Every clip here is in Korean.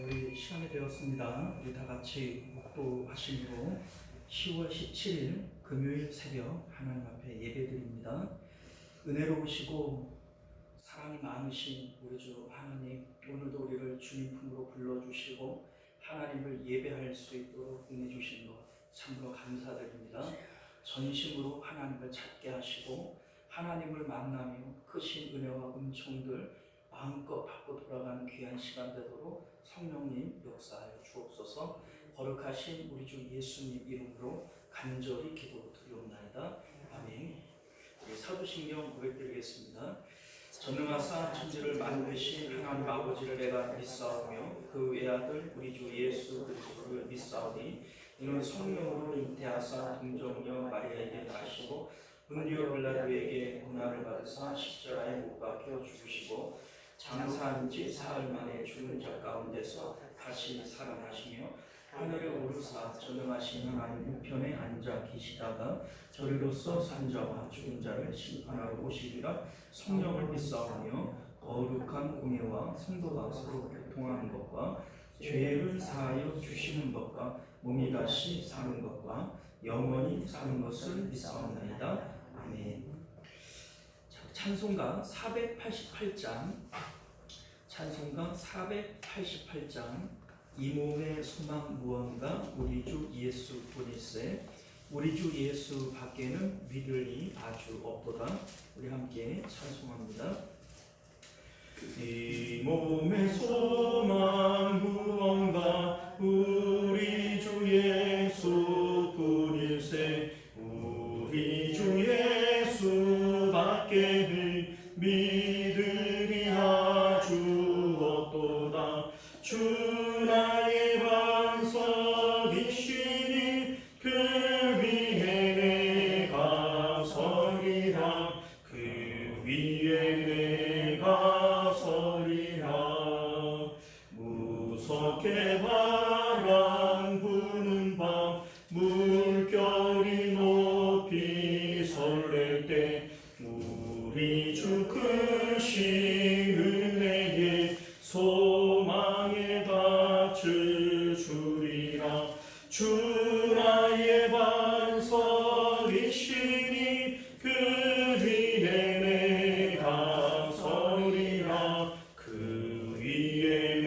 우리 시간이 되었습니다. 우리 다 같이 목도하심으로 10월 17일 금요일 새벽 하나님 앞에 예배드립니다. 은혜로우시고 사랑이 많으신 우리 주 하나님, 오늘도 우리를 주님 품으로 불러주시고 하나님을 예배할 수 있도록 은혜 주신 것 참으로 감사드립니다. 전심으로 하나님을 찾게 하시고 하나님을 만나며 크신 은혜와 은총들 마음껏 받고 돌아가는 귀한 시간 되도록 성령님 역사하여 주옵소서. 거룩하신 우리 주 예수님 이름으로 간절히 기도드리옵나이다. 아멘. 사도신경 고백드리겠습니다. 전능하사 천지를 만드신 하나님 아버지를 내가 믿사오며 그 외아들 우리 주 예수 그리스도를 믿사오니 이는 성령으로 잉태하사 동정녀 마리아에게 나시고 본디오 빌라도에게 고난을 받으사 십자가에 못 박혀 죽으시고 장사한 지 사흘 만에 죽은 자 가운데서 다시 살아나시며 하늘에 오르사 전능하신 하나님 우편에 앉아 계시다가 저리로서 산자와 죽은 자를 심판하러 오시리라. 성령을 믿사오며 거룩한 공예와 성도가 서로 교통하는 것과 죄를 사하여 주시는 것과 몸이 다시 사는 것과 영원히 사는 것을 믿사옵나이다. 아멘. 찬송가 488장 이 몸의 소망 무언가 우리 주 예수 보니세. 우리 주 예수 밖에는 믿을 이 아주 없도다. 우리 함께 찬송합니다. 이 몸의 소망 무언가 우리 주 예수 보니세. 우리 주 예수 밖에는 믿으리 아주 없도다. 주 나의 반석이시니 그 위에 내가 서리라. 그 위에 내가 서리라. 무섭게 바람 부는 밤 물결이 높이 설렐 때 우리 주 크신 은혜에 소망에 닿을 주리라. 주 나의 반석이시니 그 위에 내가 서리라. 그 위에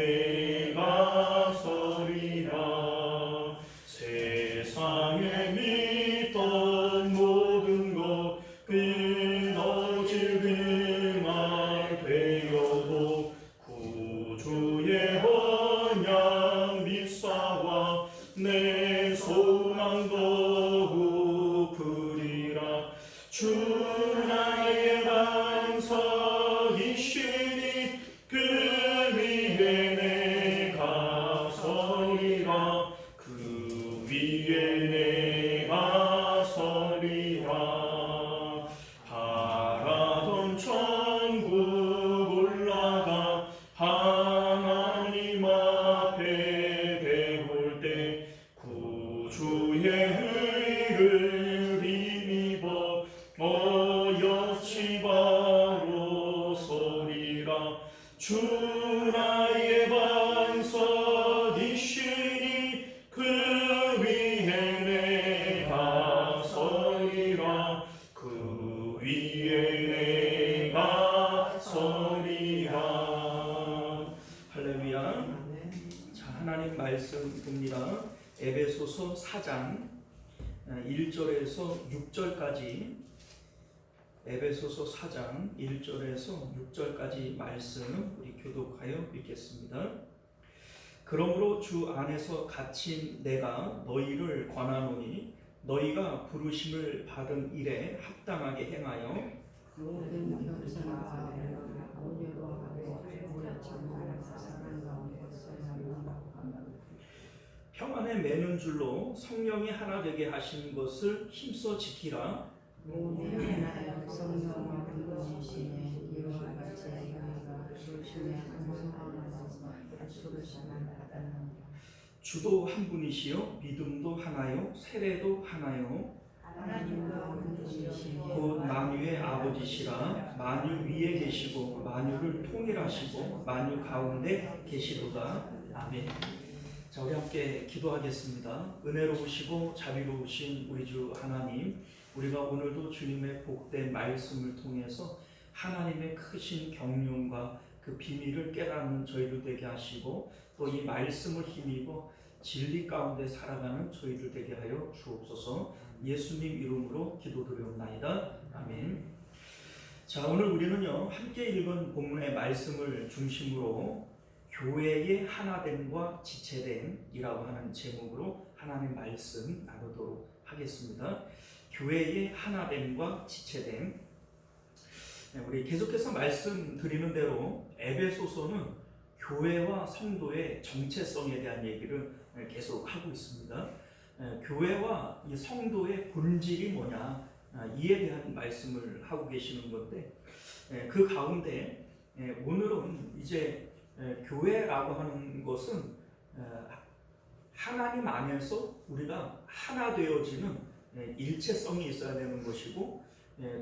내가 서리라. 세상에 믿던 모든 것 끊어질 그만 되어도 구주의 언약 믿사와 내 소망 더욱 크리라. 주 나의 반석이시니 그 위에 내가 서리라. 그 위에 내가 서리라. 바라던 천국 올라가 하나님 앞에 배울 때 구주의 의를 힘입어 어여치 바로 서리라. 주 나의 반석이시니 그 위에 내가 서리라. 그 위에 내가 서리라. 할렐루야. 자, 하나님 말씀 봅니다. 에베소서 4장 1절에서 6절까지 에베소서 4장 1절에서 6절까지 말씀 우리 교독하여 읽겠습니다. 그러므로 주 안에서 갇힌 내가 너희를 권하노니 너희가 부르심을 받은 일에 합당하게 행하여 모든 겸손과 오류로 하고 오래 참는 사랑 가운데 살아가라. 평안에 매는 줄로 성령이 하나 되게 하시는 것을 힘써 지키라. 모든 하나의 성령을 부르시니 이와 같이 너희가 부르심에 감사하면서 부르심을 받았느니라. 주도 한 분이시요 믿음도 하나요 세례도 하나요 하나님과 한 분이시니 곧 만유의 아버지시라. 만유 위에 계시고 만유를 통일하시고 만유 가운데 계시도다. 아멘. 자, 우리 함께 기도하겠습니다. 은혜로우시고 자비로우신 우리 주 하나님, 우리가 오늘도 주님의 복된 말씀을 통해서 하나님의 크신 경륜과 그 비밀을 깨닫는 저희들 되게 하시고, 또 이 말씀을 힘입어 진리 가운데 살아가는 저희들 되게 하여 주옵소서. 예수님 이름으로 기도드리옵나이다. 아멘. 자, 오늘 우리는요, 함께 읽은 본문의 말씀을 중심으로 교회의 하나됨과 지체됨이라고 하는 제목으로 하나님의 말씀 나누도록 하겠습니다. 교회의 하나됨과 지체됨. 우리 계속해서 말씀드리는 대로 에베소서는 교회와 성도의 정체성에 대한 얘기를 계속 하고 있습니다. 교회와 이 성도의 본질이 뭐냐, 이에 대한 말씀을 하고 계시는 건데, 그 가운데 오늘은 이제 교회라고 하는 것은 하나님 안에서 우리가 하나 되어지는 일체성이 있어야 되는 것이고,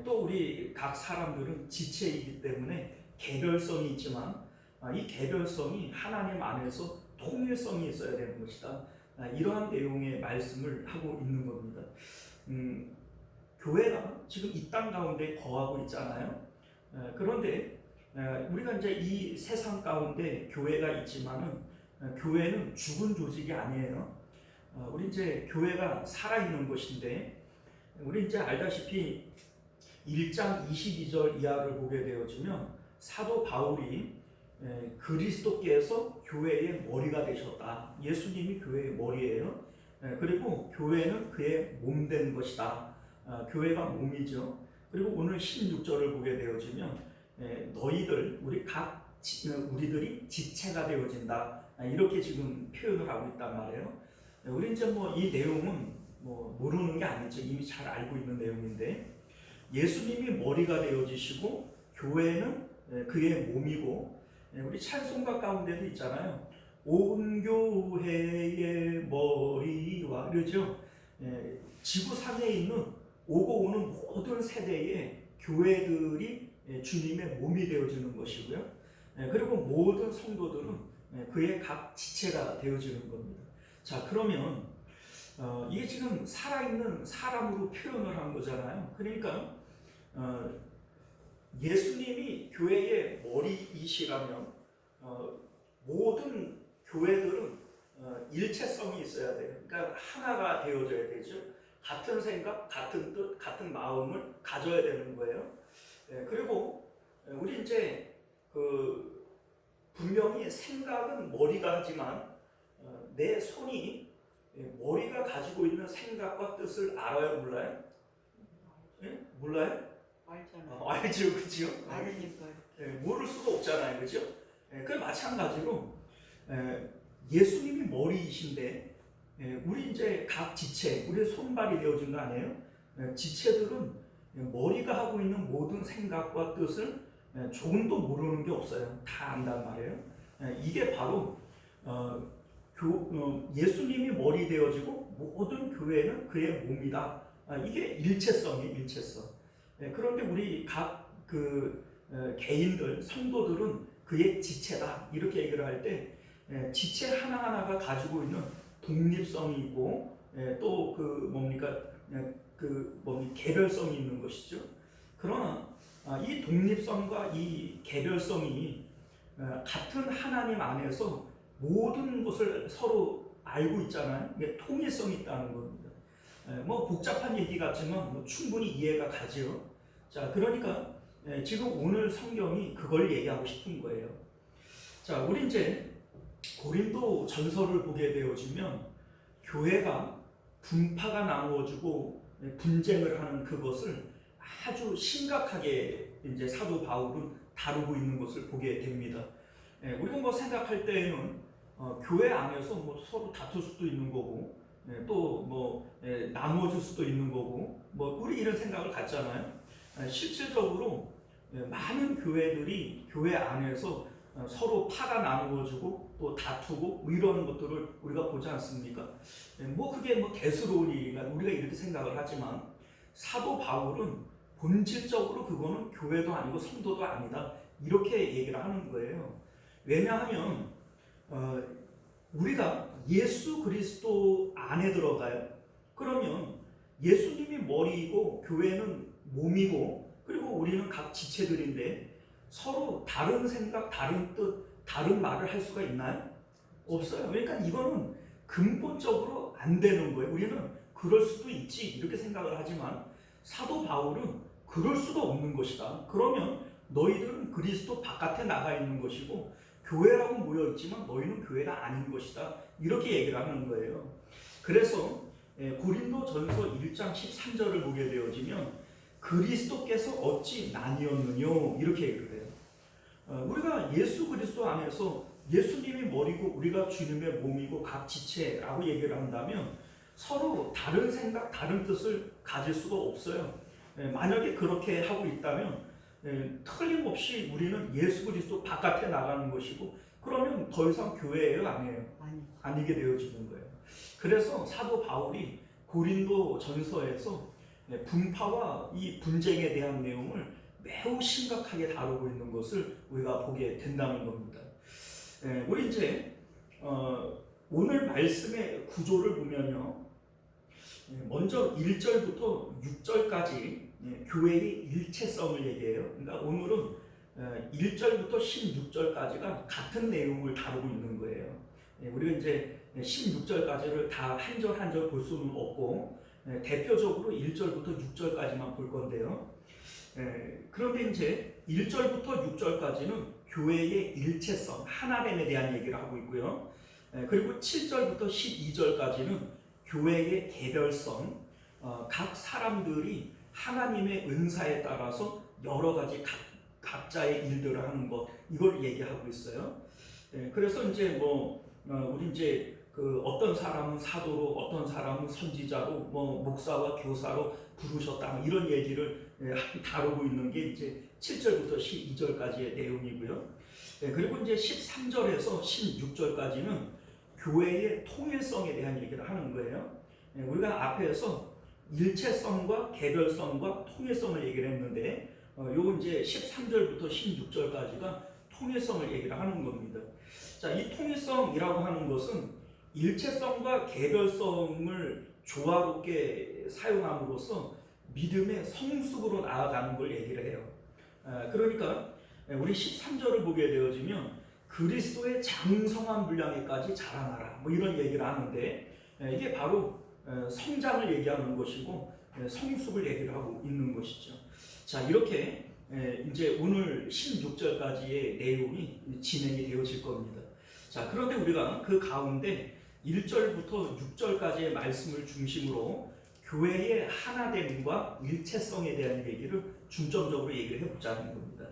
또 우리 각 사람들은 지체이기 때문에 개별성이 있지만 이 개별성이 하나님 안에서 통일성이 있어야 되는 것이다. 이러한 내용의 말씀을 하고 있는 겁니다. 교회가 지금 이 땅 가운데 거하고 있잖아요. 그런데 우리가 이제 이 세상 가운데 교회가 있지만은 교회는 죽은 조직이 아니에요. 우리 이제 교회가 살아있는 것인데, 우리 이제 알다시피 1장 22절 이하를 보게 되어지면 사도 바울이 그리스도께서 교회의 머리가 되셨다. 예수님이 교회의 머리예요. 그리고 교회는 그의 몸 된 것이다. 교회가 몸이죠. 그리고 오늘 16절을 보게 되어지면 너희들 우리들이 지체가 되어진다. 이렇게 지금 표현을 하고 있단 말이에요. 우리 이제 뭐 이 내용은 뭐 모르는 게 아니죠. 이미 잘 알고 있는 내용인데, 예수님이 머리가 되어지시고 교회는 그의 몸이고, 우리 찬송가 가운데도 있잖아요. 온 교회의 머리와, 그러죠. 지구상에 있는 오고 오는 모든 세대의 교회들이 주님의 몸이 되어지는 것이고요. 그리고 모든 성도들은 그의 각 지체가 되어지는 겁니다. 자, 그러면 이게 지금 살아있는 사람으로 표현을 한 거잖아요. 그러니까 예수님이 교회의 머리이시라면 모든 교회들은 일체성이 있어야 돼요. 그러니까 하나가 되어져야 되죠. 같은 생각, 같은 뜻, 같은 마음을 가져야 되는 거예요. 그리고 우리 이제 분명히 생각은 머리가 하지만 내 손이 머리가 가지고 있는 생각과 뜻을 알아요, 몰라요? 몰라요? 알잖아요. 알죠, 그렇죠? 알으니까. 모를 수가 없잖아요, 그렇죠? 그 마찬가지로 예수님이 머리이신데, 우리 이제 각 지체, 우리 손발이 되어진 거 아니에요? 지체들은 머리가 하고 있는 모든 생각과 뜻을 조금도 모르는 게 없어요. 다 안단 말이에요. 이게 바로 예수님이 머리 되어지고 모든 교회는 그의 몸이다. 이게 일체성이에요, 일체성. 그런데 우리 각 개인들, 성도들은 그의 지체다. 이렇게 얘기를 할 때 지체 하나하나가 가지고 있는 독립성이 있고, 또 개별성이 있는 것이죠. 그러나 이 독립성과 이 개별성이 같은 하나님 안에서 모든 것을 서로 알고 있잖아요. 이게 통일성이 있다는 겁니다. 뭐 복잡한 얘기 같지만 충분히 이해가 가죠. 자, 그러니까 지금 오늘 성경이 그걸 얘기하고 싶은 거예요. 자, 우리 이제 고린도 전서를 보게 되어지면 교회가 분파가 나누어지고 분쟁을 하는 그것을 아주 심각하게 이제 사도 바울은 다루고 있는 것을 보게 됩니다. 우리가 뭐 생각할 때에는 교회 안에서 뭐 서로 다툴 수도 있는 거고, 또 뭐 나누어질 수도 있는 거고, 뭐 우리 이런 생각을 갖잖아요. 실질적으로 많은 교회들이 교회 안에서 서로 파가 나누어지고 또 다투고 이런 것들을 우리가 보지 않습니까? 뭐 그게 뭐 대수로운 일이나 우리가 이렇게 생각을 하지만, 사도 바울은 본질적으로 그거는 교회도 아니고 성도도 아니다, 이렇게 얘기를 하는 거예요. 왜냐하면 우리가 예수 그리스도 안에 들어가요. 그러면 예수님이 머리이고 교회는 몸이고 그리고 우리는 각 지체들인데 서로 다른 생각, 다른 뜻, 다른 말을 할 수가 있나요? 없어요. 그러니까 이거는 근본적으로 안 되는 거예요. 우리는 그럴 수도 있지 이렇게 생각을 하지만 사도 바울은 그럴 수가 없는 것이다. 그러면 너희들은 그리스도 바깥에 나가 있는 것이고 교회라고 모여 있지만 너희는 교회가 아닌 것이다. 이렇게 얘기를 하는 거예요. 그래서 고린도전서 1장 13절을 보게 되어지면 그리스도께서 어찌 나뉘었느뇨 이렇게 얘기를 해요. 우리가 예수 그리스도 안에서 예수님이 머리고 우리가 주님의 몸이고 각 지체라고 얘기를 한다면 서로 다른 생각, 다른 뜻을 가질 수가 없어요. 만약에 그렇게 하고 있다면 틀림없이 우리는 예수 그리스도 바깥에 나가는 것이고 그러면 더 이상 교회예요, 아니에요? 아니게 되어지는 거예요. 그래서 사도 바울이 고린도 전서에서 분파와 이 분쟁에 대한 내용을 매우 심각하게 다루고 있는 것을 우리가 보게 된다는 겁니다. 우리 이제 오늘 말씀의 구조를 보면요. 먼저 1절부터 6절까지 교회의 일체성을 얘기해요. 그러니까 오늘은 1절부터 16절까지가 같은 내용을 다루고 있는 거예요. 우리가 이제 16절까지를 다 한 절 한 절 볼 수는 없고 대표적으로 1절부터 6절까지만 볼 건데요. 그런데 이제 1절부터 6절까지는 교회의 일체성, 하나됨에 대한 얘기를 하고 있고요. 그리고 7절부터 12절까지는 교회의 개별성, 각 사람들이 하나님의 은사에 따라서 여러 가지 각자의 일들을 하는 것, 이걸 얘기하고 있어요. 그래서 이제 우리 이제 어떤 사람은 사도로, 어떤 사람은 선지자로, 목사와 교사로 부르셨다 이런 얘기를 다루고 있는 게 이제 7절부터 12절까지의 내용이고요. 그리고 이제 13절에서 16절까지는 교회의 통일성에 대한 얘기를 하는 거예요. 우리가 앞에서 일체성과 개별성과 통일성을 얘기를 했는데 요건 이제 13절부터 16절까지가 통일성을 얘기를 하는 겁니다. 자, 이 통일성이라고 하는 것은 일체성과 개별성을 조화롭게 사용함으로써 믿음의 성숙으로 나아가는 걸 얘기를 해요. 그러니까 우리 13절을 보게 되어지면 그리스도의 장성한 분량에까지 자라나라 이런 얘기를 하는데 이게 바로 성장을 얘기하는 것이고 성숙을 얘기를 하고 있는 것이죠. 자, 이렇게 이제 오늘 16절까지의 내용이 진행이 되어질 겁니다. 자, 그런데 우리가 그 가운데 1절부터 6절까지의 말씀을 중심으로 교회의 하나됨과 일체성에 대한 얘기를 중점적으로 얘기를 해보자는 겁니다.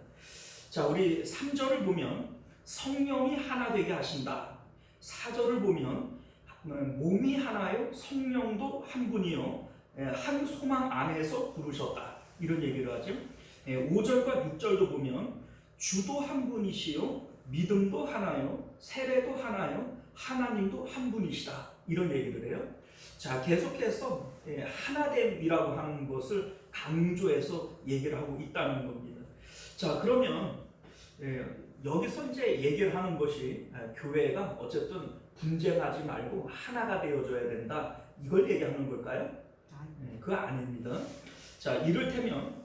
자, 우리 3절을 보면 성령이 하나 되게 하신다. 4절을 보면 몸이 하나요 성령도 한 분이요 한 소망 안에서 부르셨다 이런 얘기를 하죠. 5절과 6절도 보면 주도 한 분이시요 믿음도 하나요 세례도 하나요 하나님도 한 분이시다 이런 얘기를 해요. 자, 계속해서 하나됨이라고 하는 것을 강조해서 얘기를 하고 있다는 겁니다. 자, 그러면 여기서 이제 얘기를 하는 것이 교회가 어쨌든 분쟁하지 말고 하나가 되어줘야 된다 이걸 얘기하는 걸까요? 그거 아닙니다. 자, 이를테면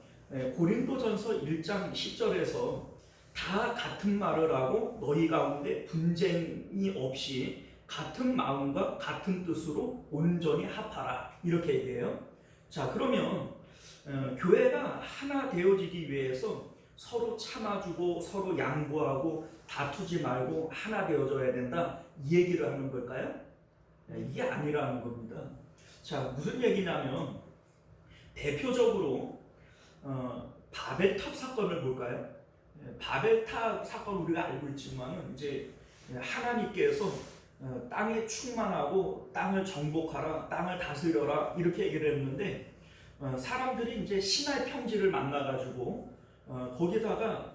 고린도전서 1장 10절에서 다 같은 말을 하고 너희 가운데 분쟁이 없이 같은 마음과 같은 뜻으로 온전히 합하라 이렇게 얘기해요. 자, 그러면 교회가 하나 되어지기 위해서 서로 참아주고 서로 양보하고 다투지 말고 하나 되어져야 된다 이 얘기를 하는 걸까요? 이게 아니라는 겁니다. 자, 무슨 얘기냐면 대표적으로 바벨탑 사건을 볼까요? 바벨탑 사건 우리가 알고 있지만 이제 하나님께서 땅에 충만하고 땅을 정복하라, 땅을 다스려라 이렇게 얘기를 했는데 사람들이 이제 신의 평지를 만나가지고 거기다가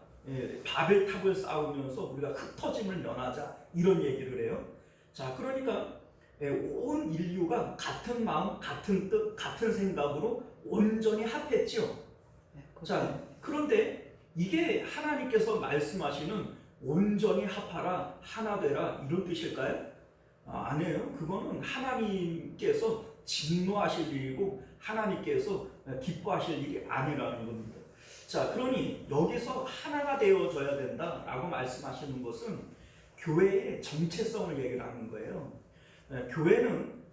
바벨탑을 쌓으면서 우리가 흩어짐을 면하자 이런 얘기를 해요. 자, 그러니까 온 인류가 같은 마음, 같은 뜻, 같은 생각으로 온전히 합했죠. 자, 그런데 이게 하나님께서 말씀하시는 온전히 합하라, 하나 되라 이런 뜻일까요? 아니에요. 그거는 하나님께서 진노하실 일이고 하나님께서 기뻐하실 일이 아니라는 겁니다. 자, 그러니 여기서 하나가 되어져야 된다라고 말씀하시는 것은 교회의 정체성을 얘기를 하는 거예요. 교회는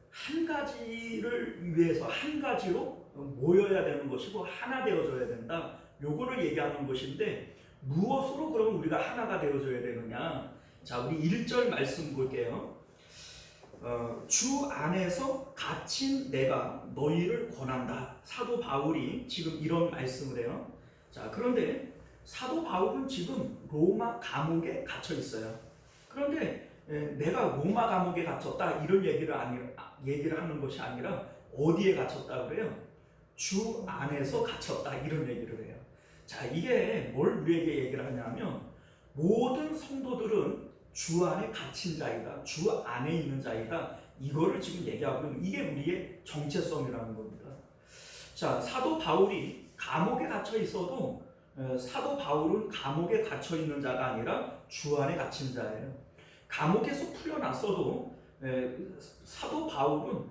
한 가지를 위해서 한 가지로 모여야 되는 것이고 하나 되어져야 된다. 요거를 얘기하는 것인데 무엇으로 그럼 우리가 하나가 되어져야 되느냐? 자, 우리 1절 말씀 볼게요. 주 안에서 갇힌 내가 너희를 권한다. 사도 바울이 지금 이런 말씀을 해요. 자, 그런데 사도 바울은 지금 로마 감옥에 갇혀 있어요. 그런데 내가 로마 감옥에 갇혔다 이런 얘기를 하는 것이 아니라 어디에 갇혔다 그래요? 주 안에서 갇혔다 이런 얘기를 해요. 자, 이게 뭘 우리에게 얘기를 하냐면 모든 성도들은 주 안에 갇힌 자이다. 주 안에 있는 자이다. 이거를 지금 얘기하고 있는 이게 우리의 정체성이라는 겁니다. 자, 사도 바울이 감옥에 갇혀 있어도 사도 바울은 감옥에 갇혀 있는 자가 아니라 주 안에 갇힌 자예요. 감옥에서 풀려났어도 사도 바울은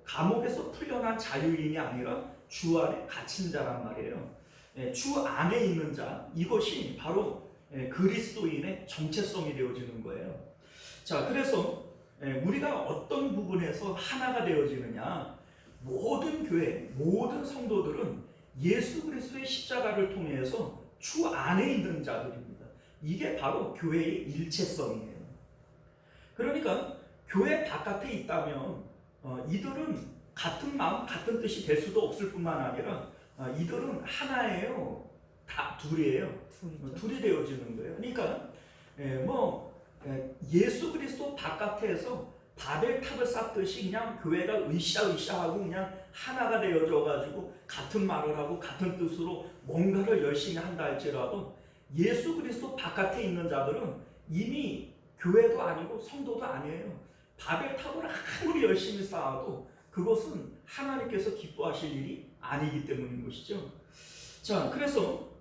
감옥에서 풀려난 자유인이 아니라 주 안에 갇힌 자란 말이에요. 주 안에 있는 자, 이것이 바로 그리스도인의 정체성이 되어지는 거예요. 자, 그래서 우리가 어떤 부분에서 하나가 되어지느냐? 모든 교회, 모든 성도들은 예수 그리스도의 십자가를 통해서 주 안에 있는 자들입니다. 이게 바로 교회의 일체성이에요. 그러니까 교회 바깥에 있다면 이들은 같은 마음, 같은 뜻이 될 수도 없을 뿐만 아니라 이들은 하나예요. 다 둘이에요. 둘이 되어지는 거예요. 그러니까 예수 그리스도 바깥에서 바벨탑을 쌓듯이 그냥 교회가 으쌰으쌰하고 그냥 하나가 되어져 가지고 같은 말을 하고 같은 뜻으로 뭔가를 열심히 한다 할지라도 예수 그리스도 바깥에 있는 자들은 이미 교회도 아니고 성도도 아니에요. 바벨탑을 아무리 열심히 쌓아도 그것은 하나님께서 기뻐하실 일이 아니기 때문인 것이죠. 자, 그래서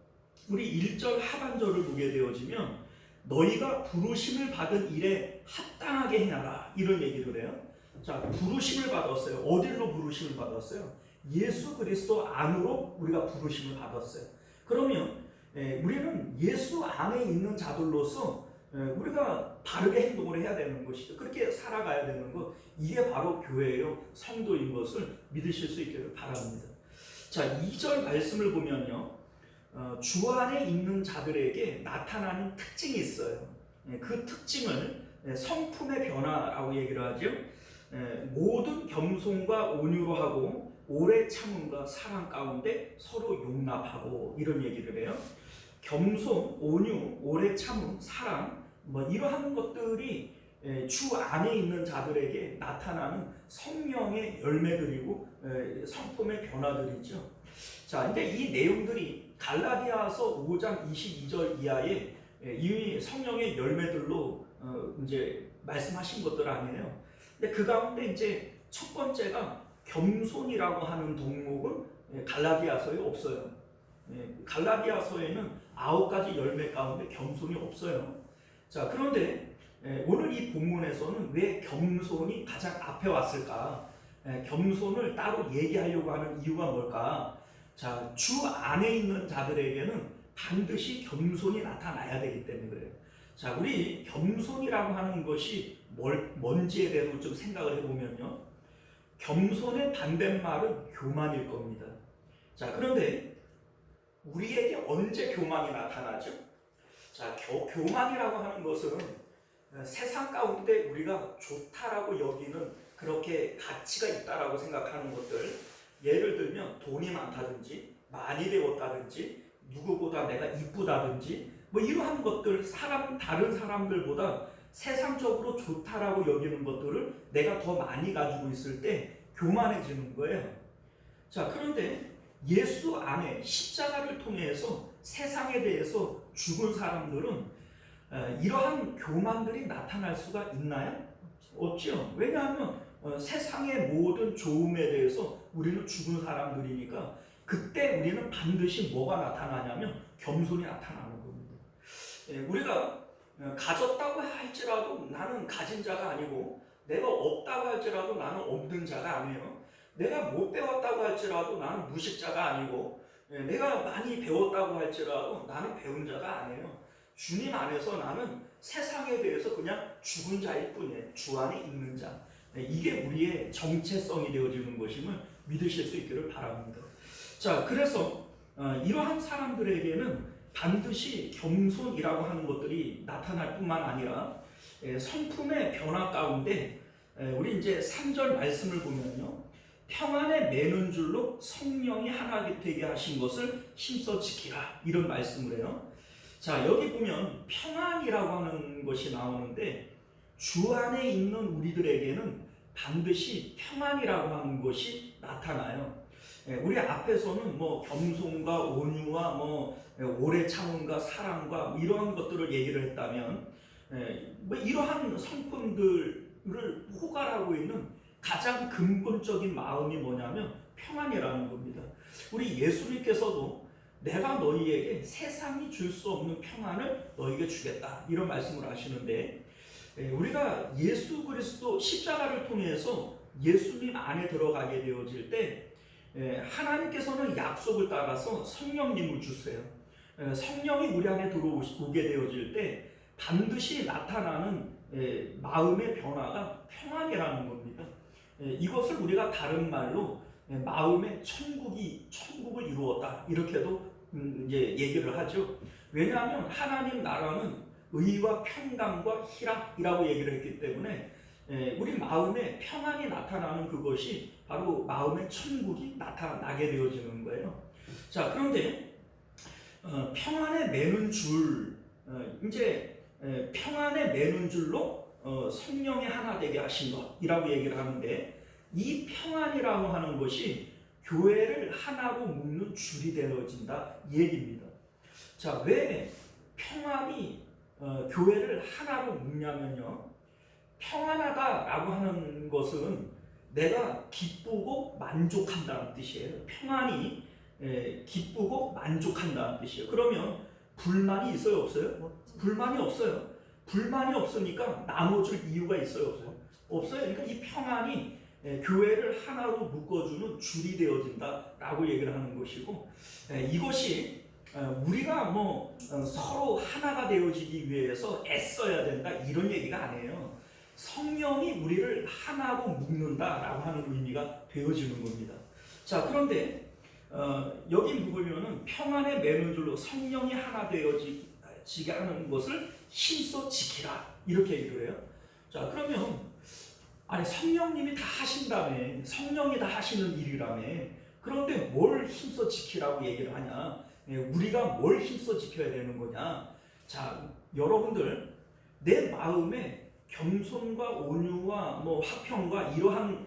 우리 1절 하반절을 보게 되어지면 너희가 부르심을 받은 일에 합당하게 행하라 이런 얘기를 해요. 자, 부르심을 받았어요. 어디로 부르심을 받았어요? 예수 그리스도 안으로 우리가 부르심을 받았어요. 그러면 우리는 예수 안에 있는 자들로서 우리가 바르게 행동을 해야 되는 것이죠. 그렇게 살아가야 되는 것, 이게 바로 교회요 성도인 것을 믿으실 수 있기를 바랍니다. 자, 2절 말씀을 보면요, 주 안에 있는 자들에게 나타나는 특징이 있어요. 그 특징을 성품의 변화라고 얘기를 하죠. 모든 겸손과 온유로 하고 오래 참음과 사랑 가운데 서로 용납하고 이런 얘기를 해요. 겸손, 온유, 오래 참음, 사랑 이러한 것들이 주 안에 있는 자들에게 나타나는 성령의 열매들이고 성품의 변화들이죠. 자, 근데 이 내용들이 갈라디아서 5장 22절 이하에 이미 성령의 열매들로 이제 말씀하신 것들 아니에요. 근데 그 가운데 이제 첫 번째가 겸손이라고 하는 덕목은 갈라디아서에 없어요. 갈라디아서에는 9가지 열매 가운데 겸손이 없어요. 자, 그런데 오늘 이 본문에서는 왜 겸손이 가장 앞에 왔을까? 겸손을 따로 얘기하려고 하는 이유가 뭘까? 자, 주 안에 있는 자들에게는 반드시 겸손이 나타나야 되기 때문에 그래요. 자, 우리 겸손이라고 하는 것이 뭔지에 대해서 좀 생각을 해보면요, 겸손의 반대말은 교만일 겁니다. 자, 그런데 우리에게 언제 교만이 나타나죠? 자, 교만이라고 하는 것은 세상 가운데 우리가 좋다라고 여기는 그렇게 가치가 있다라고 생각하는 것들, 예를 들면 돈이 많다든지 많이 배웠다든지 누구보다 내가 이쁘다든지 이러한 것들, 다른 사람들보다 세상적으로 좋다라고 여기는 것들을 내가 더 많이 가지고 있을 때 교만해지는 거예요. 자, 그런데 예수 안에 십자가를 통해서 세상에 대해서 죽은 사람들은 이러한 교만들이 나타날 수가 있나요? 없죠. 왜냐하면 세상의 모든 좋음에 대해서 우리는 죽은 사람들이니까 그때 우리는 반드시 뭐가 나타나냐면 겸손이 나타나는 겁니다. 우리가 가졌다고 할지라도 나는 가진 자가 아니고, 내가 없다고 할지라도 나는 없는 자가 아니에요. 내가 못 배웠다고 할지라도 나는 무식자가 아니고, 내가 많이 배웠다고 할지라도 나는 배운 자가 아니에요. 주님 안에서 나는 세상에 대해서 그냥 죽은 자일 뿐이에요. 주 안에 있는 자. 이게 우리의 정체성이 되어지는 것임을 믿으실 수 있기를 바랍니다. 자, 그래서 이러한 사람들에게는 반드시 겸손이라고 하는 것들이 나타날 뿐만 아니라 성품의 변화 가운데 우리 이제 3절 말씀을 보면요, 평안에 매는 줄로 성령이 하나 되게 하신 것을 힘써 지키라, 이런 말씀을 해요. 자, 여기 보면 평안이라고 하는 것이 나오는데 주 안에 있는 우리들에게는 반드시 평안이라고 하는 것이 나타나요. 우리 앞에서는 뭐 겸손과 온유와 뭐 오래 참음과 사랑과 이러한 것들을 얘기를 했다면, 뭐 이러한 성품들을 포괄하고 있는 가장 근본적인 마음이 뭐냐면 평안이라는 겁니다. 우리 예수님께서도 내가 너희에게 세상이 줄 수 없는 평안을 너희에게 주겠다, 이런 말씀을 하시는데, 우리가 예수 그리스도 십자가를 통해서 예수님 안에 들어가게 되어질 때 하나님께서는 약속을 따라서 성령님을 주세요. 성령이 우리 안에 들어오게 되어질 때 반드시 나타나는 마음의 변화가 평안이라는 겁니다. 이것을 우리가 다른 말로 마음의 천국을 이루었다, 이렇게도 이제 얘기를 하죠. 왜냐하면 하나님 나라는 의와 평강과 희락이라고 얘기를 했기 때문에 우리 마음에 평안이 나타나는 그것이 바로 마음의 천국이 나타나게 되어지는 거예요. 자, 그런데 평안에 매는 줄, 이제 평안에 매는 줄로 성령이 하나 되게 하신 것이라고 얘기를 하는데, 이 평안이라고 하는 것이 교회를 하나로 묶는 줄이 되어진다, 이 얘기입니다. 자, 왜 평안이 교회를 하나로 묶냐면요, 평안하다라고 하는 것은 내가 기쁘고 만족한다는 뜻이에요. 평안이 기쁘고 만족한다는 뜻이에요. 그러면 불만이 있어요, 없어요? 불만이 없어요. 불만이 없으니까 나눠줄 이유가 있어요, 없어요? 없어요. 그러니까 이 평안이 교회를 하나로 묶어주는 줄이 되어진다라고 얘기를 하는 것이고, 이것이 우리가 뭐 서로 하나가 되어지기 위해서 애써야 된다, 이런 얘기가 아니에요. 성령이 우리를 하나로 묶는다라고 하는 의미가 되어지는 겁니다. 자, 그런데 여기 보면은 평안에 매는 줄로 성령이 하나 되어지게 하는 것을 힘써 지키라, 이렇게 얘기를 해요. 자, 그러면 아니 성령님이 다 하신다며, 성령이 다 하시는 일이라며, 그런데 뭘 힘써 지키라고 얘기를 하냐? 우리가 뭘 힘써 지켜야 되는 거냐? 자, 여러분들 내 마음에 겸손과 온유와 뭐 화평과 이러한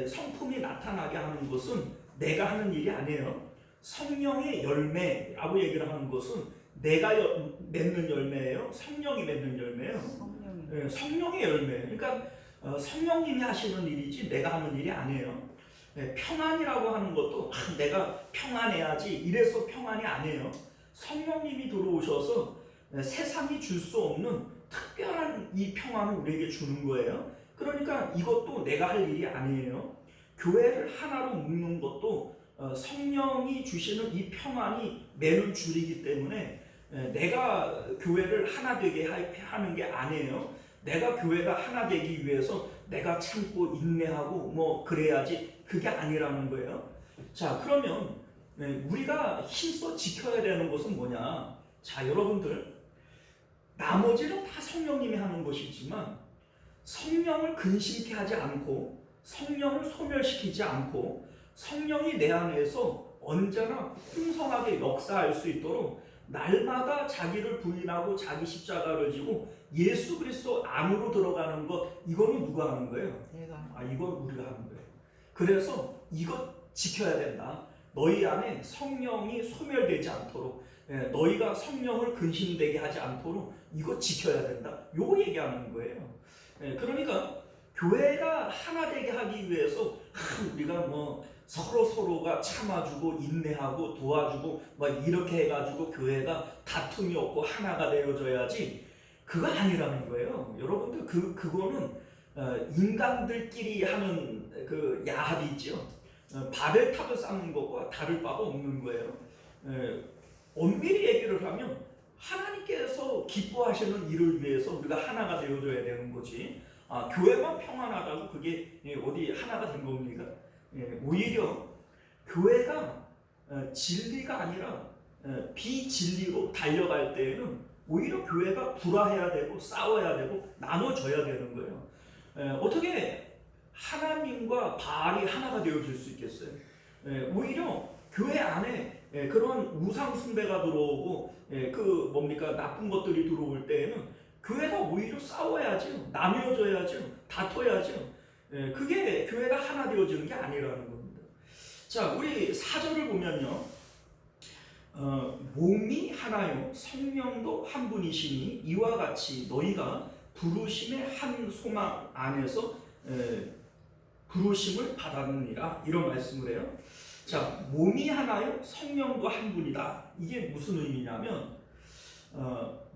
성품이 나타나게 하는 것은 내가 하는 일이 아니에요. 성령의 열매라고 얘기를 하는 것은 내가 맺는 열매예요? 성령이 맺는 열매예요? 성령의 열매. 그러니까 성령님이 하시는 일이지 내가 하는 일이 아니에요. 평안이라고 하는 것도 내가 평안해야지 이래서 평안이 아니에요. 성령님이 들어오셔서 세상이 줄 수 없는 특별한 이 평안을 우리에게 주는 거예요. 그러니까 이것도 내가 할 일이 아니에요. 교회를 하나로 묶는 것도 성령이 주시는 이 평안이 매는 줄이기 때문에 내가 교회를 하나 되게 하는 게 아니에요. 내가 교회가 하나 되기 위해서 내가 참고 인내하고 뭐 그래야지, 그게 아니라는 거예요. 자, 그러면 우리가 힘써 지켜야 되는 것은 뭐냐? 자, 여러분들 나머지는 다 성령님이 하는 것이지만 성령을 근심케 하지 않고 성령을 소멸시키지 않고 성령이 내 안에서 언제나 풍성하게 역사할 수 있도록 날마다 자기를 부인하고 자기 십자가를 지고 예수 그리스도 안으로 들어가는 것, 이거는 누가 하는 거예요? 이건 우리가 하는 거예요. 그래서 이것 지켜야 된다. 너희 안에 성령이 소멸되지 않도록, 너희가 성령을 근심되게 하지 않도록 이거 지켜야 된다. 요거 얘기하는 거예요. 그러니까 교회가 하나 되게 하기 위해서 우리가 뭐 서로가 참아주고 인내하고 도와주고 막 이렇게 해가지고 교회가 다툼이 없고 하나가 되어져야지, 그거 아니라는 거예요. 여러분들 그거는 인간들끼리 하는 그 야합이 있죠. 바벨탑을 쌓는 것과 다를 바가 없는 거예요. 엄밀히 얘기를 하면 하나님께서 기뻐하시는 일을 위해서 우리가 하나가 되어줘야 되는 거지. 교회만 평안하다고 그게 어디 하나가 된 겁니까? 오히려 교회가 진리가 아니라 비진리로 달려갈 때에는 오히려 교회가 불화해야 되고 싸워야 되고 나눠져야 되는 거예요. 어떻게 하나님과 바알이 하나가 되어질 수 있겠어요? 오히려 교회 안에 그런 우상 숭배가 들어오고 그 뭡니까 나쁜 것들이 들어올 때에는 교회가 오히려 싸워야죠, 나뉘어져야죠, 다퉈야죠. 그게 교회가 하나 되어지는 게 아니라는 겁니다. 자, 우리 4절을 보면요, 몸이 하나요 성령도 한 분이시니 이와 같이 너희가 부르심의 한 소망 안에서 부르심을 받았느니라, 이런 말씀을 해요. 자, 몸이 하나요 성령도 한 분이다. 이게 무슨 의미냐면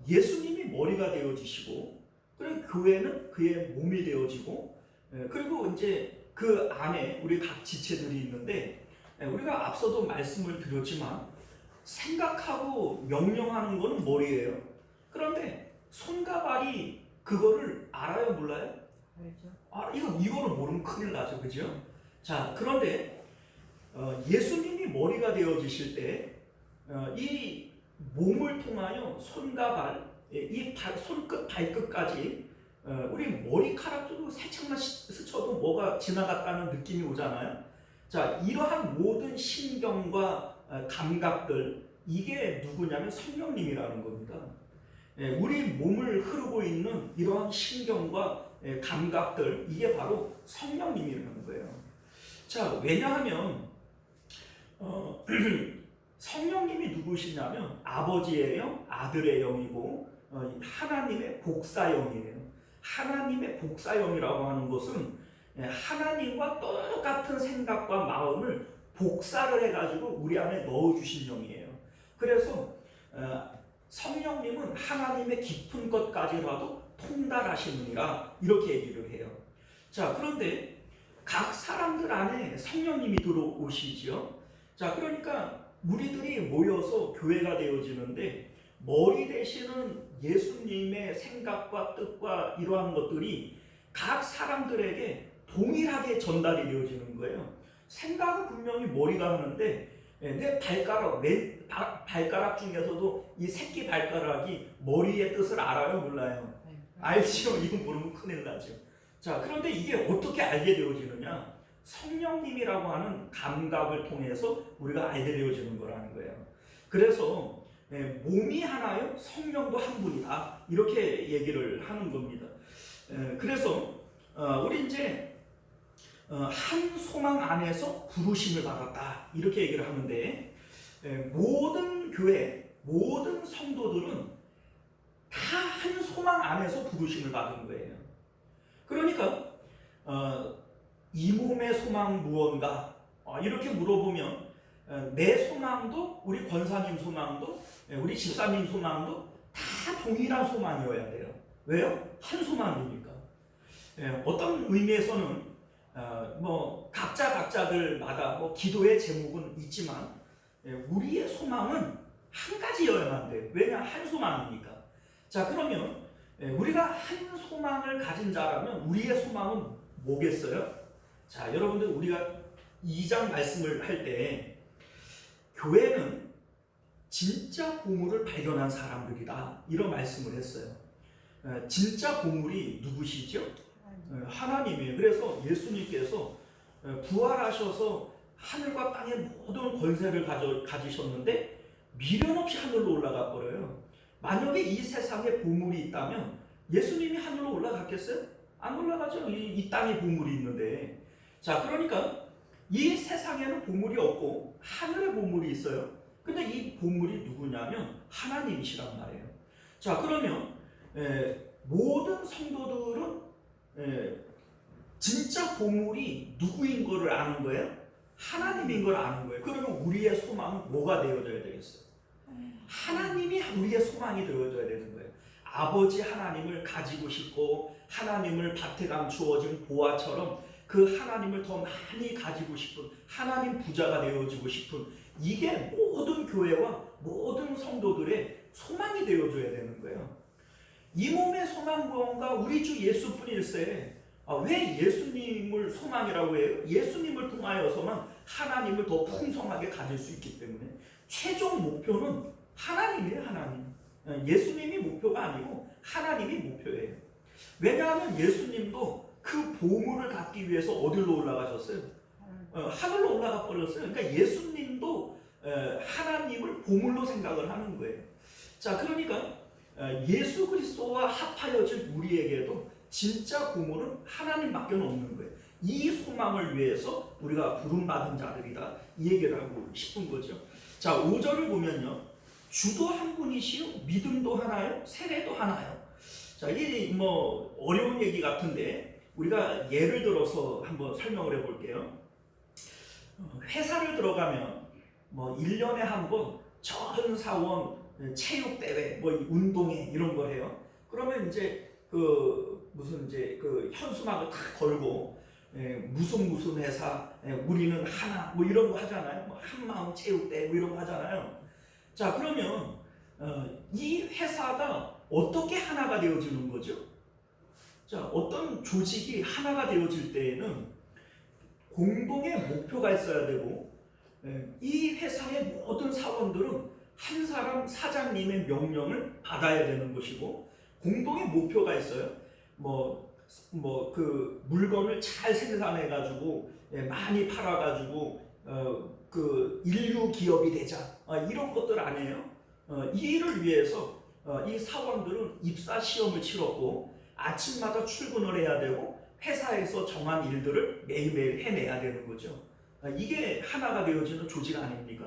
예수님이 머리가 되어지시고, 그리고 교회는 그의 몸이 되어지고, 그리고 이제 그 안에 우리 각 지체들이 있는데, 우리가 앞서도 말씀을 드렸지만 생각하고 명령하는 거는 머리예요. 그런데 손과 발이 그거를 알아요, 몰라요? 알죠. 이거를 모르면 큰일 나죠, 그죠? 자, 그런데 예수님이 머리가 되어지실 때 이 몸을 통하여 손과 발, 이 손끝 발끝까지 우리 머리카락도 살짝만 스쳐도 뭐가 지나갔다는 느낌이 오잖아요. 자, 이러한 모든 신경과 감각들, 이게 누구냐면 성령님이라는 겁니다. 우리 몸을 흐르고 있는 이러한 신경과 감각들, 이게 바로 성령님이라는 거예요. 자, 왜냐하면 성령님이 누구시냐면 아버지의 영, 아들의 영이고 하나님의 복사영이에요. 하나님의 복사영이라고 하는 것은 하나님과 똑같은 생각과 마음을 복사를 해가지고 우리 안에 넣어주신 영이에요. 그래서 성령님은 하나님의 깊은 것까지라도 통달하시느니라, 이렇게 얘기를 해요. 자, 그런데 각 사람들 안에 성령님이 들어오시지요. 자, 그러니까 우리들이 모여서 교회가 되어지는데 머리 되시는 예수님의 생각과 뜻과 이러한 것들이 각 사람들에게 동일하게 전달이 되어지는 거예요. 생각은 분명히 머리가 하는데 내 발가락 중에서도 이 새끼 발가락이 머리의 뜻을 알아요, 몰라요? 알지요? 이거 모르면 큰일 나죠. 자, 그런데 이게 어떻게 알게 되어지느냐? 성령님이라고 하는 감각을 통해서 우리가 알게 되어지는 거라는 거예요. 그래서 몸이 하나요 성령도 한 분이다, 이렇게 얘기를 하는 겁니다. 그래서 우리 이제 한 소망 안에서 부르심을 받았다, 이렇게 얘기를 하는데, 모든 교회, 모든 성도들은 다 한 소망 안에서 부르심을 받은 거예요. 그러니까 이 몸의 소망 무언가, 이렇게 물어보면 내 소망도, 우리 권사님 소망도, 우리 집사님 소망도 다 동일한 소망이어야 돼요. 왜요? 한 소망이니까. 어떤 의미에서는 각자들마다 기도의 제목은 있지만 우리의 소망은 한 가지여야만 돼요. 왜냐? 한 소망이니까. 자, 그러면 우리가 한 소망을 가진 자라면 우리의 소망은 뭐겠어요? 자, 여러분들, 우리가 2장 말씀을 할 때 교회는 진짜 보물을 발견한 사람들이다, 이런 말씀을 했어요. 진짜 보물이 누구시죠? 하나님이에요. 그래서 예수님께서 부활하셔서 하늘과 땅의 모든 권세를 가지셨는데 미련 없이 하늘로 올라가 버려요. 만약에 이 세상에 보물이 있다면 예수님이 하늘로 올라갔겠어요? 안 올라가죠. 이 땅에 보물이 있는데. 자, 그러니까 이 세상에는 보물이 없고 하늘에 보물이 있어요. 근데 이 보물이 누구냐면 하나님이시란 말이에요. 자, 그러면 모든 성도들은 진짜 보물이 누구인 거를 아는 거예요? 하나님인 걸 아는 거예요. 그러면 우리의 소망은 뭐가 되어져야 되겠어요? 하나님이 우리의 소망이 되어져야 되는 거예요. 아버지 하나님을 가지고 싶고 하나님을 밭에 감추어진 보화처럼 그 하나님을 더 많이 가지고 싶은 하나님 부자가 되어지고 싶은 이게 모든 교회와 모든 성도들의 소망이 되어줘야 되는 거예요. 이 몸의 소망 무언가 우리 주 예수뿐일세. 왜 예수님을 소망이라고 해요? 예수님을 통하여서만 하나님을 더 풍성하게 가질 수 있기 때문에 최종 목표는 하나님이에요. 하나님. 예수님이 목표가 아니고 하나님이 목표예요. 왜냐하면 예수님도 그 보물을 갖기 위해서 어디로 올라가셨어요? 하늘로 올라가 버렸어요. 그러니까 예수님도 하나님을 보물로 생각을 하는 거예요. 자, 그러니까 예수 그리스도와 합하여질 우리에게도 진짜 보물은 하나님밖에 없는 거예요. 이 소망을 위해서 우리가 부름받은 자들이다, 이 얘기를 하고 싶은 거죠. 자, 5절을 보면요, 주도 한 분이시요 믿음도 하나요 세례도 하나요. 자, 이게 뭐 어려운 얘기 같은데 우리가 예를 들어서 한번 설명을 해볼게요. 회사를 들어가면 뭐 1년에 한 번 전 사원 체육대회, 뭐 운동회 이런 거 해요. 그러면 이제 무슨 이제 현수막을 탁 걸고 무슨 회사, 우리는 하나, 뭐 이런 거 하잖아요. 뭐 한마음 체육대회 뭐 이런 거 하잖아요. 자, 그러면 이 회사가 어떻게 하나가 되어지는 거죠? 자, 어떤 조직이 하나가 되어질 때에는 공동의 목표가 있어야 되고, 이 회사의 모든 사원들은 한 사람 사장님의 명령을 받아야 되는 것이고, 공동의 목표가 있어요. 그 물건을 잘 생산해 가지고 많이 팔아 가지고 그 인류 기업이 되자, 이런 것들 아니에요. 이 일을 위해서 이 사원들은 입사 시험을 치렀고 아침마다 출근을 해야 되고 회사에서 정한 일들을 매일매일 해내야 되는 거죠. 이게 하나가 되어지는 조직 아닙니까?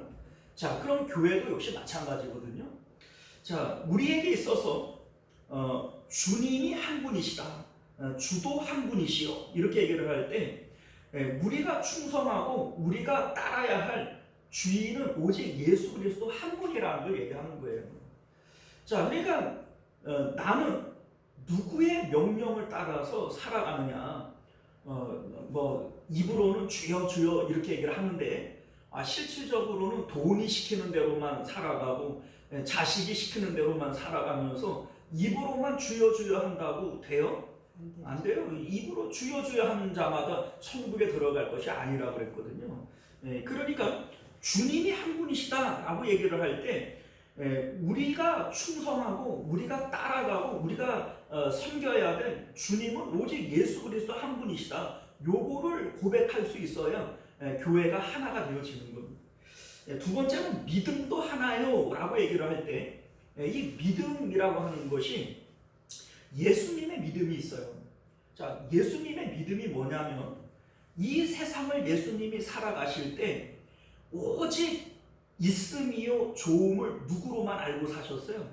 자, 그럼 교회도 역시 마찬가지거든요. 자, 우리에게 있어서 주님이 한 분이시다, 주도 한 분이시여, 이렇게 얘기를 할 때 우리가 충성하고 우리가 따라야 할 주인은 오직 예수 그리스도 한 분이라는 걸 얘기하는 거예요. 자, 그러니까 나는 누구의 명령을 따라서 살아가느냐, 뭐 입으로는 주여 주여 이렇게 얘기를 하는데 실질적으로는 돈이 시키는 대로만 살아가고 자식이 시키는 대로만 살아가면서 입으로만 주여 주여 한다고 돼요? 안 돼요. 입으로 주여 주여 하는 자마다 천국에 들어갈 것이 아니라고 그랬거든요. 그러니까 주님이 한 분이시다라고 얘기를 할 때 우리가 충성하고 우리가 따라가고 우리가 섬겨야 될 주님은 오직 예수 그리스도 한 분이시다, 요거를 고백할 수 있어야 교회가 하나가 되어지는 겁니다. 두 번째는 믿음도 하나요 라고 얘기를 할 때 이 믿음이라고 하는 것이 예수님의 믿음이 있어요. 자, 예수님의 믿음이 뭐냐면 이 세상을 예수님이 살아가실 때 오직 있음이요 좋음을 누구로만 알고 사셨어요?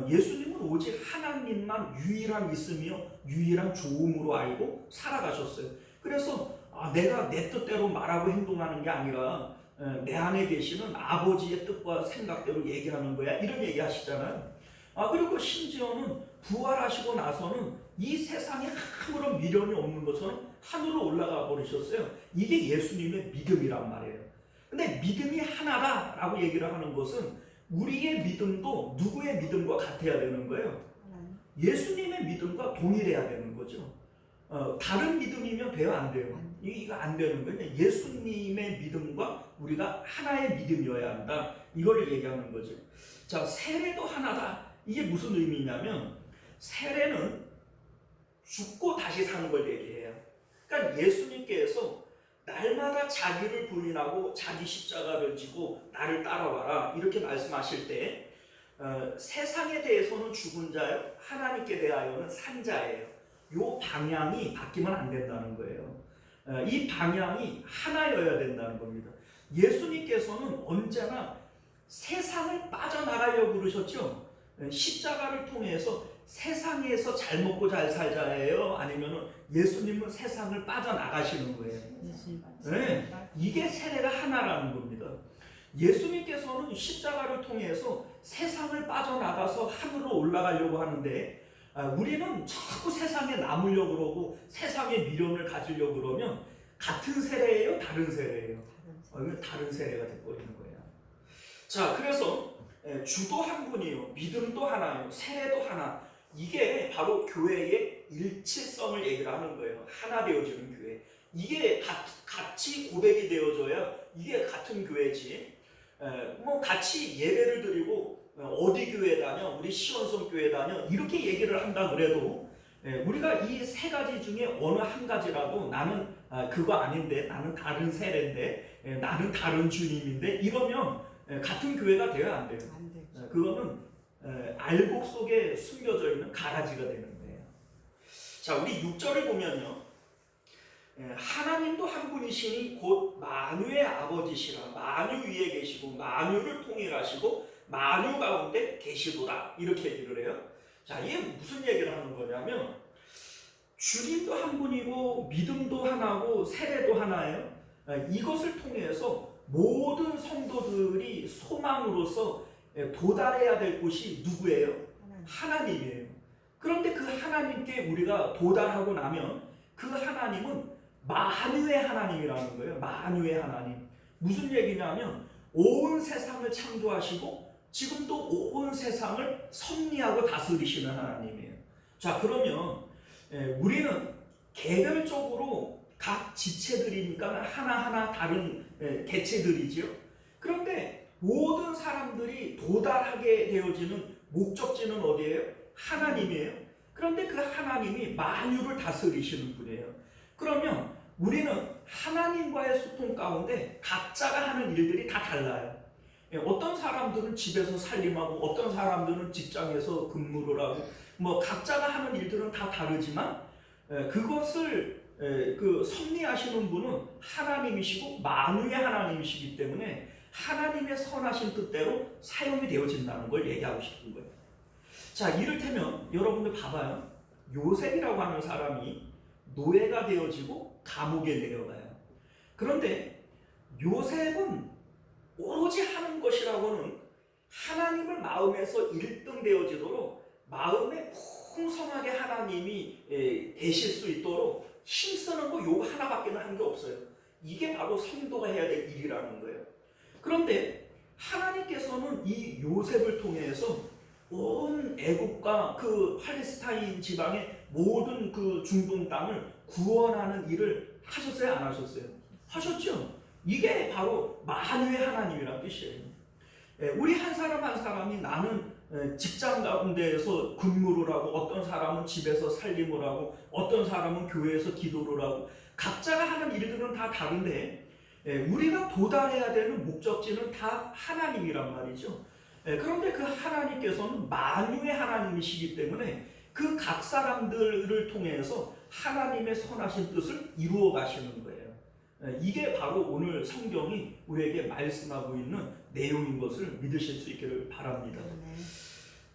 예수님은 오직 하나님만 유일한 있음이요 유일한 좋음으로 알고 살아가셨어요. 그래서 내가 내 뜻대로 말하고 행동하는 게 아니라 내 안에 계시는 아버지의 뜻과 생각대로 얘기하는 거야, 이런 얘기 하시잖아요. 그리고 심지어는 부활하시고 나서는 이 세상에 아무런 미련이 없는 것처럼 하늘로 올라가 버리셨어요. 이게 예수님의 믿음이란 말이에요. 근데 믿음이 하나다라고 얘기를 하는 것은 우리의 믿음도 누구의 믿음과 같아야 되는 거예요? 예수님의 믿음과 동일해야 되는 거죠. 다른 믿음이면 돼요, 안 돼요? 이거 안 되는 거예요. 예수님의 믿음과 우리가 하나의 믿음이어야 한다, 이걸 얘기하는 거죠. 자, 세례도 하나다. 이게 무슨 의미냐면 세례는 죽고 다시 사는 걸 얘기해요. 그러니까 예수님께서 날마다 자기를 부인하고 자기 십자가를 지고 나를 따라와라 이렇게 말씀하실 때 세상에 대해서는 죽은 자요, 하나님께 대하여는 산 자예요. 이 방향이 바뀌면 안 된다는 거예요. 이 방향이 하나여야 된다는 겁니다. 예수님께서는 언제나 세상을 빠져나가려고 그러셨죠. 십자가를 통해서 세상에서 잘 먹고 잘 살자예요? 아니면 예수님은 세상을 빠져나가시는 거예요? 네, 이게 세례가 하나라는 겁니다. 예수님께서는 십자가를 통해서 세상을 빠져나가서 하늘로 올라가려고 하는데 우리는 자꾸 세상에 남으려고 그러고 세상의 미련을 가지려고 그러면 같은 세례예요? 다른 세례예요? 다른 세례가 돼버리는 거예요. 자, 그래서 주도 한 분이요, 믿음도 하나요, 세례도 하나. 이게 바로 교회의 일치성을 얘기를 하는 거예요. 하나 되어지는 교회. 이게 같이 고백이 되어져야 이게 같은 교회지. 뭐 같이 예배를 드리고 어디 교회 다녀, 우리 시원성 교회 다녀 이렇게 얘기를 한다 그래도 우리가 이 세 가지 중에 어느 한 가지라도 나는 그거 아닌데, 나는 다른 세례인데, 나는 다른 주님인데 이러면 같은 교회가 돼야 안 돼요. 안 되죠. 그거는 알곡 속에 숨겨져 있는 가라지가 되는 거예요. 자, 우리 6절을 보면요, 하나님도 한 분이시니 곧 만유의 아버지시라. 만유 위에 계시고 만유를 통일하시고 만유 가운데 계시도다, 이렇게 얘기를 해요. 자, 이게 무슨 얘기를 하는 거냐면 주님도 한 분이고 믿음도 하나고 세례도 하나예요. 이것을 통해서 모든 성도들이 소망으로서 도달해야 될 곳이 누구예요? 하나님이에요. 그런데 그 하나님께 우리가 도달하고 나면 그 하나님은 만유의 하나님이라는 거예요. 만유의 하나님. 무슨 얘기냐면 온 세상을 창조하시고 지금도 온 세상을 섭리하고 다스리시는 하나님이에요. 자, 그러면 우리는 개별적으로 각 지체들이니까 하나하나 다른 개체들이지요. 그런데 모든 사람들이 도달하게 되어지는 목적지는 어디예요? 하나님이에요. 그런데 그 하나님이 만유를 다스리시는 분이에요. 그러면 우리는 하나님과의 소통 가운데 각자가 하는 일들이 다 달라요. 어떤 사람들은 집에서 살림하고 어떤 사람들은 직장에서 근무를 하고 뭐 각자가 하는 일들은 다 다르지만 그것을 그 섭리하시는 분은 하나님이시고 만유의 하나님이시기 때문에 하나님의 선하신 뜻대로 사용이 되어진다는 걸 얘기하고 싶은 거예요. 자, 이를테면 여러분들 봐봐요. 요셉이라고 하는 사람이 노예가 되어지고 감옥에 내려가요. 그런데 요셉은 오로지 하는 것이라고는 하나님을 마음에서 1등 되어지도록 마음에 풍성하게 하나님이 되실 수 있도록 힘쓰는 거 요거 하나밖에는 한 게 없어요. 이게 바로 성도가 해야 될 일이라는 거예요. 그런데 하나님께서는 이 요셉을 통해서 온 애국과 그 팔레스타인 지방의 모든 그 중동 땅을 구원하는 일을 하셨어요, 안 하셨어요? 하셨죠. 이게 바로 만유의 하나님이란 뜻이에요. 우리 한 사람 한 사람이 나는 직장 가운데에서 근무를 하고 어떤 사람은 집에서 살림을 하고 어떤 사람은 교회에서 기도를 하고 각자가 하는 일들은 다 다른데 우리가 도달해야 되는 목적지는 다 하나님이란 말이죠. 그런데 그 하나님께서는 만유의 하나님이시기 때문에 그 각 사람들을 통해서 하나님의 선하신 뜻을 이루어 가시는 거예요. 이게 바로 오늘 성경이 우리에게 말씀하고 있는 내용인 것을 믿으실 수 있기를 바랍니다.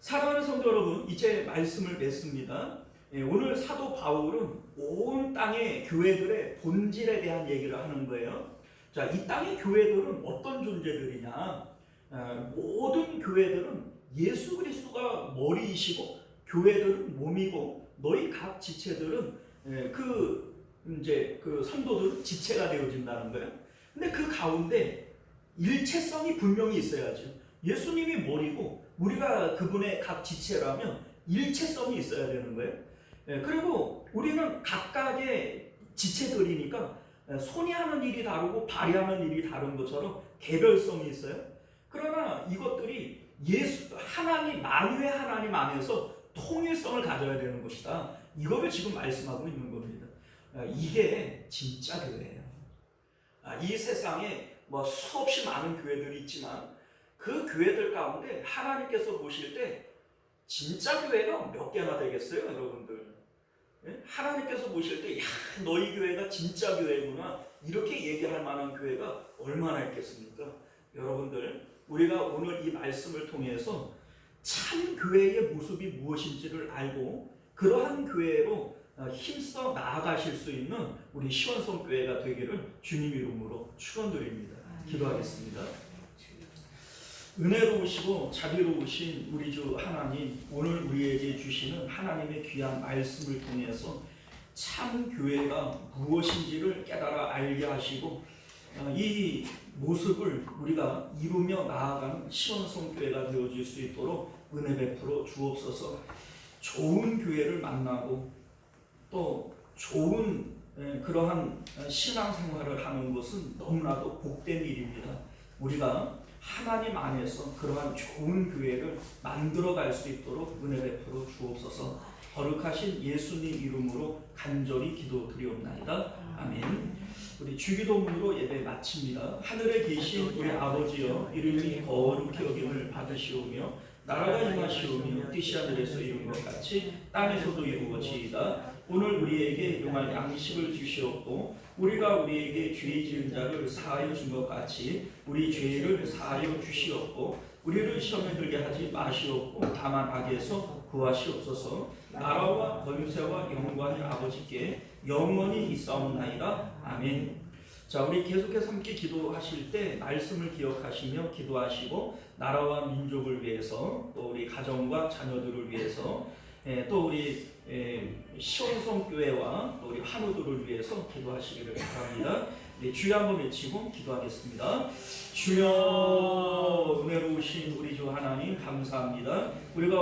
사랑하는 성도 여러분, 이제 말씀을 맺습니다. 오늘 사도 바울은 온 땅의 교회들의 본질에 대한 얘기를 하는 거예요. 자, 이 땅의 교회들은 어떤 존재들이냐? 모든 교회들은 예수 그리스도가 머리이시고 교회들은 몸이고 너희 각 지체들은 그 성도들은 지체가 되어진다는 거예요. 근데 그 가운데 일체성이 분명히 있어야죠. 예수님이 머리고 우리가 그분의 각 지체라면 일체성이 있어야 되는 거예요. 그리고 우리는 각각의 지체들이니까 손이 하는 일이 다르고 발이 하는 일이 다른 것처럼 개별성이 있어요. 그러나 이것들이 하나님, 만유의 하나님 안에서 통일성을 가져야 되는 것이다. 이거를 지금 말씀하고 있는 겁니다. 이게 진짜 교회예요. 이 세상에 뭐 수없이 많은 교회들이 있지만 그 교회들 가운데 하나님께서 보실 때 진짜 교회가 몇 개나 되겠어요, 여러분들? 하나님께서 보실 때, 야, 너희 교회가 진짜 교회구나, 이렇게 얘기할 만한 교회가 얼마나 있겠습니까? 여러분들, 우리가 오늘 이 말씀을 통해서 참 교회의 모습이 무엇인지를 알고 그러한 교회로 힘써 나아가실 수 있는 우리 시원성 교회가 되기를 주님 이름으로 축원드립니다. 기도하겠습니다. 은혜로우시고 자비로우신 우리 주 하나님, 오늘 우리에게 주시는 하나님의 귀한 말씀을 통해서 참 교회가 무엇인지를 깨달아 알게 하시고 이 모습을 우리가 이루며 나아가는 시원성 교회가 되어질 수 있도록 은혜 베풀어 주옵소서. 좋은 교회를 만나고 또 좋은 그러한 신앙생활을 하는 것은 너무나도 복된 일입니다. 우리가 하나님 안에서 그러한 좋은 교회를 만들어갈 수 있도록 은혜 베풀어 주옵소서. 거룩하신 예수님 이름으로 간절히 기도드리옵나이다. 아멘. 우리 주기도문으로 예배 마칩니다. 하늘에 계신 우리 아버지여, 이름이 거룩히 여김을 받으시오며 나라가 임하시오며 뜻이 하늘에서 이룬 것 같이 땅에서도 이루어지이다. 오늘 우리에게 용할 양식을 주시옵고 우리가 우리에게 죄 지은 자를 사하여 준 것 같이 우리 죄를 사하여 주시옵고 우리를 시험에 들게 하지 마시옵고 다만 악에서 구하시옵소서. 나라와 권세와 영광이 아버지께 영원히 있사옵나이다. 아멘. 자, 우리 계속해서 함께 기도하실 때 말씀을 기억하시며 기도하시고 나라와 민족을 위해서 또 우리 가정과 자녀들을 위해서 또 우리 시온성 교회와 또 우리 한우들을 위해서 기도하시기를 바랍니다. 주여 한번 외치고 기도하겠습니다. 주여, 은혜로우신 우리 주 하나님 감사합니다. 우리가